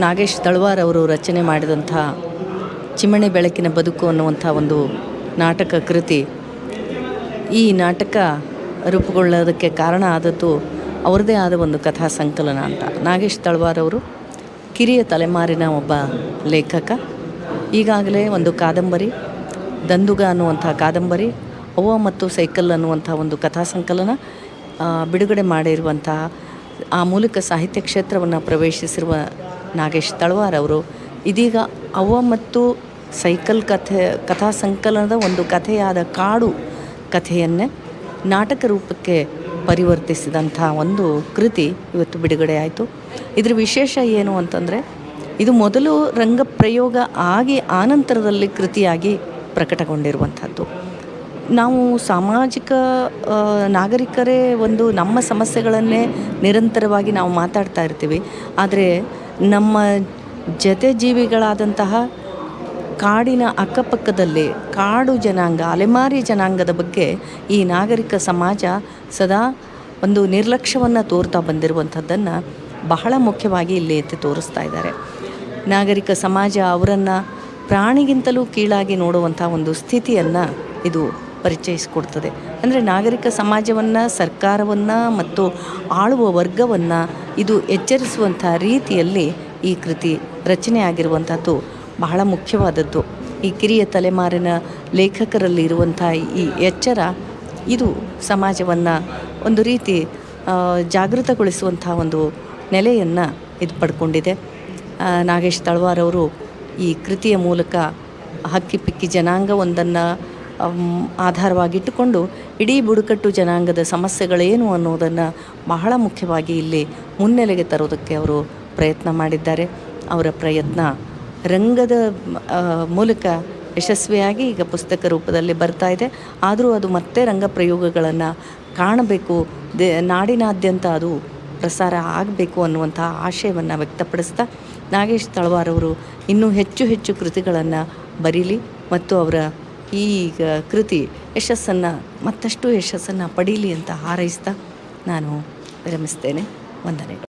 ನಾಗೇಶ್ ತಳವಾರ್ ಅವರು ರಚನೆ ಮಾಡಿದಂಥ ಚಿಮಣಿ ಬೆಳಕಿನ ಬದುಕು ಅನ್ನುವಂಥ ಒಂದು ನಾಟಕ ಕೃತಿ. ಈ ನಾಟಕ ರೂಪುಗೊಳ್ಳೋದಕ್ಕೆ ಕಾರಣ ಆದದ್ದು ಅವ್ರದ್ದೇ ಆದ ಒಂದು ಕಥಾ ಸಂಕಲನ ಅಂತ. ನಾಗೇಶ್ ತಳವಾರ್ ಅವರು ಕಿರಿಯ ತಲೆಮಾರಿನ ಒಬ್ಬ ಲೇಖಕ. ಈಗಾಗಲೇ ಒಂದು ಕಾದಂಬರಿ, ದಂದುಗ ಅನ್ನುವಂಥ ಕಾದಂಬರಿ, ಅವ್ವ ಮತ್ತು ಸೈಕಲ್ ಅನ್ನುವಂಥ ಒಂದು ಕಥಾ ಸಂಕಲನ ಬಿಡುಗಡೆ ಮಾಡಿರುವಂತಹ, ಆ ಮೂಲಕ ಸಾಹಿತ್ಯ ಕ್ಷೇತ್ರವನ್ನು ಪ್ರವೇಶಿಸಿರುವ ನಾಗೇಶ್ ತಳವಾರ್ ಅವರು ಇದೀಗ ಅವ್ವ ಮತ್ತು ಸೈಕಲ್ ಕಥಾ ಸಂಕಲನದ ಒಂದು ಕಥೆಯಾದ ಕಾಡು ಕಥೆಯನ್ನೇ ನಾಟಕ ರೂಪಕ್ಕೆ ಪರಿವರ್ತಿಸಿದಂಥ ಒಂದು ಕೃತಿ ಇವತ್ತು ಬಿಡುಗಡೆ ಆಯಿತು. ಇದರ ವಿಶೇಷ ಏನು ಅಂತಂದರೆ, ಇದು ಮೊದಲು ರಂಗಪ್ರಯೋಗ ಆಗಿ ಆನಂತರದಲ್ಲಿ ಕೃತಿಯಾಗಿ ಪ್ರಕಟಗೊಂಡಿರುವಂಥದ್ದು. ನಾವು ಸಾಮಾಜಿಕ ನಾಗರಿಕರೇ ಒಂದು ನಮ್ಮ ಸಮಸ್ಯೆಗಳನ್ನೇ ನಿರಂತರವಾಗಿ ನಾವು ಮಾತಾಡ್ತಾ ಇರ್ತೀವಿ. ಆದರೆ ನಮ್ಮ ಜತೆ ಜೀವಿಗಳಾದಂತಹ ಕಾಡಿನ ಅಕ್ಕಪಕ್ಕದಲ್ಲಿ ಕಾಡು ಜನಾಂಗ, ಅಲೆಮಾರಿ ಜನಾಂಗದ ಬಗ್ಗೆ ಈ ನಾಗರಿಕ ಸಮಾಜ ಸದಾ ಒಂದು ನಿರ್ಲಕ್ಷ್ಯವನ್ನು ತೋರ್ತಾ ಬಂದಿರುವಂಥದ್ದನ್ನು ಬಹಳ ಮುಖ್ಯವಾಗಿ ಇಲ್ಲಿ ಎತ್ತಿ ತೋರಿಸ್ತಾ ಇದ್ದಾರೆ. ನಾಗರಿಕ ಸಮಾಜ ಅವರನ್ನು ಪ್ರಾಣಿಗಿಂತಲೂ ಕೀಳಾಗಿ ನೋಡುವಂಥ ಒಂದು ಸ್ಥಿತಿಯನ್ನು ಇದು ಪರಿಚಯಿಸಿಕೊಡ್ತದೆ. ಅಂದರೆ ನಾಗರಿಕ ಸಮಾಜವನ್ನು, ಸರ್ಕಾರವನ್ನು ಮತ್ತು ಆಳುವ ವರ್ಗವನ್ನು ಇದು ಎಚ್ಚರಿಸುವಂಥ ರೀತಿಯಲ್ಲಿ ಈ ಕೃತಿ ರಚನೆ ಆಗಿರುವಂಥದ್ದು ಬಹಳ ಮುಖ್ಯವಾದದ್ದು. ಈ ಕಿರಿಯ ತಲೆಮಾರಿನ ಲೇಖಕರಲ್ಲಿ ಇರುವಂಥ ಈ ಎಚ್ಚರ ಇದು ಸಮಾಜವನ್ನು ಒಂದು ರೀತಿ ಜಾಗೃತಗೊಳಿಸುವಂಥ ಒಂದು ನೆಲೆಯನ್ನು ಇದು ಪಡ್ಕೊಂಡಿದೆ. ನಾಗೇಶ್ ತಳವಾರ್ ಅವರು ಈ ಕೃತಿಯ ಮೂಲಕ ಹಕ್ಕಿಪಿಕ್ಕಿ ಜನಾಂಗವೊಂದನ್ನು ಆಧಾರವಾಗಿಟ್ಟುಕೊಂಡು ಇಡೀ ಬುಡಕಟ್ಟು ಜನಾಂಗದ ಸಮಸ್ಯೆಗಳೇನು ಅನ್ನೋದನ್ನು ಬಹಳ ಮುಖ್ಯವಾಗಿ ಇಲ್ಲಿ ಮುನ್ನೆಲೆಗೆ ತರೋದಕ್ಕೆ ಅವರು ಪ್ರಯತ್ನ ಮಾಡಿದ್ದಾರೆ. ಅವರ ಪ್ರಯತ್ನ ರಂಗದ ಮೂಲಕ ಯಶಸ್ವಿಯಾಗಿ ಈಗ ಪುಸ್ತಕ ರೂಪದಲ್ಲಿ ಬರ್ತಾ ಇದೆ. ಆದರೂ ಅದು ಮತ್ತೆ ರಂಗ ಪ್ರಯೋಗಗಳನ್ನು ಕಾಣಬೇಕು, ನಾಡಿನಾದ್ಯಂತ ಅದು ಪ್ರಸಾರ ಆಗಬೇಕು ಅನ್ನುವಂಥ ಆಶಯವನ್ನು ವ್ಯಕ್ತಪಡಿಸ್ತಾ, ನಾಗೇಶ್ ತಳವಾರ್ ಅವರು ಇನ್ನೂ ಹೆಚ್ಚು ಹೆಚ್ಚು ಕೃತಿಗಳನ್ನು ಬರೀಲಿ ಮತ್ತು ಅವರ ಈ ಕೃತಿ ಮತ್ತಷ್ಟು ಯಶಸ್ಸನ್ನು ಪಡೀಲಿ ಅಂತ ಹಾರೈಸ್ತಾ ನಾನು ವಿರಮಿಸ್ತೇನೆ. ವಂದನೆಗಳು.